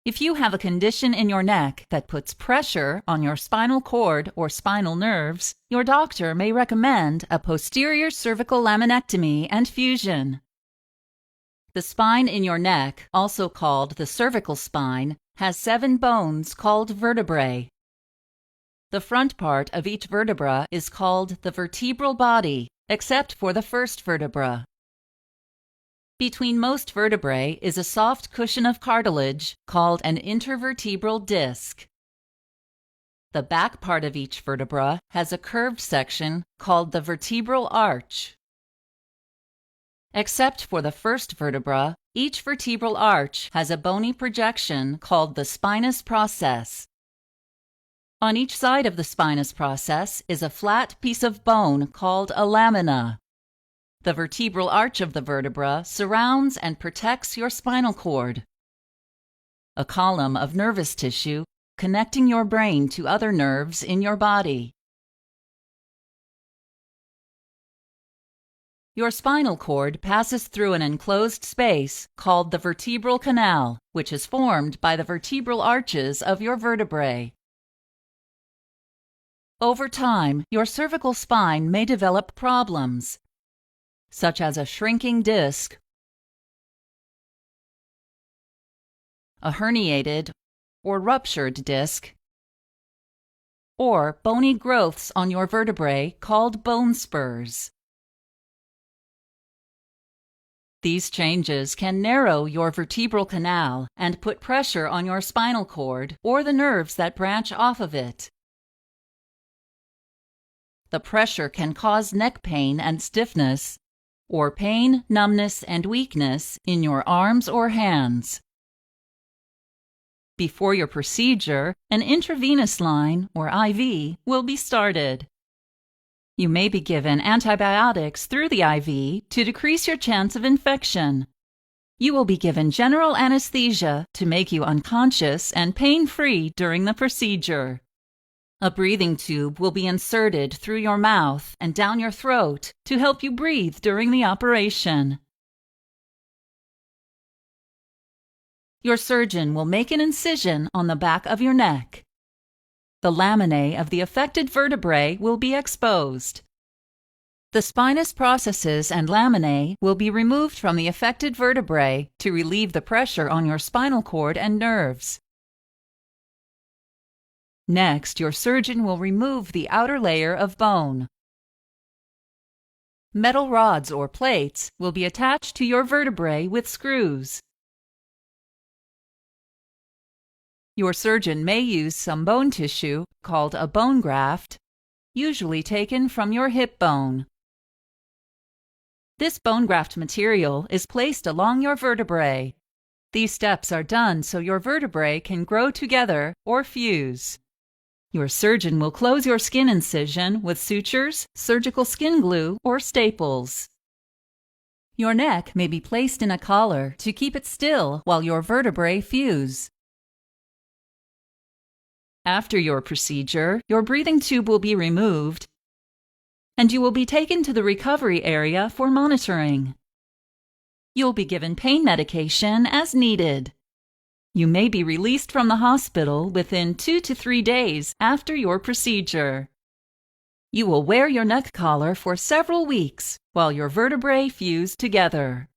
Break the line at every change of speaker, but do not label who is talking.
If you have a condition in your neck that puts pressure on your spinal cord or spinal nerves, your doctor may recommend a posterior cervical laminectomy and fusion. The spine in your neck, also called the cervical spine, has 7 bones called vertebrae. The front part of each vertebra is called the vertebral body, except for the first vertebra. Between most vertebrae is a soft cushion of cartilage called an intervertebral disc. The back part of each vertebra has a curved section called the vertebral arch. Except for the first vertebra, each vertebral arch has a bony projection called the spinous process. On each side of the spinous process is a flat piece of bone called a lamina. The vertebral arch of the vertebra surrounds and protects your spinal cord. A column of nervous tissue connecting your brain to other nerves in your body. Your spinal cord passes through an enclosed space called the vertebral canal, which is formed by the vertebral arches of your vertebrae. Over time, your cervical spine may develop problems, such as a shrinking disc, a herniated or ruptured disc, or bony growths on your vertebrae called bone spurs. These changes can narrow your vertebral canal and put pressure on your spinal cord or the nerves that branch off of it. The pressure can cause neck pain and stiffness, or pain, numbness, and weakness in your arms or hands. Before your procedure, an intravenous line, or IV, will be started. You may be given antibiotics through the IV to decrease your chance of infection. You will be given general anesthesia to make you unconscious and pain-free during the procedure. A breathing tube will be inserted through your mouth and down your throat to help you breathe during the operation. Your surgeon will make an incision on the back of your neck. The laminae of the affected vertebrae will be exposed. The spinous processes and laminae will be removed from the affected vertebrae to relieve the pressure on your spinal cord and nerves. Next, your surgeon will remove the outer layer of bone. Metal rods or plates will be attached to your vertebrae with screws. Your surgeon may use some bone tissue, called a bone graft, usually taken from your hip bone. This bone graft material is placed along your vertebrae. These steps are done so your vertebrae can grow together or fuse. Your surgeon will close your skin incision with sutures, surgical skin glue, or staples. Your neck may be placed in a collar to keep it still while your vertebrae fuse. After your procedure, your breathing tube will be removed, and you will be taken to the recovery area for monitoring. You'll be given pain medication as needed. You may be released from the hospital within 2 to 3 days after your procedure. You will wear your neck collar for several weeks while your vertebrae fuse together.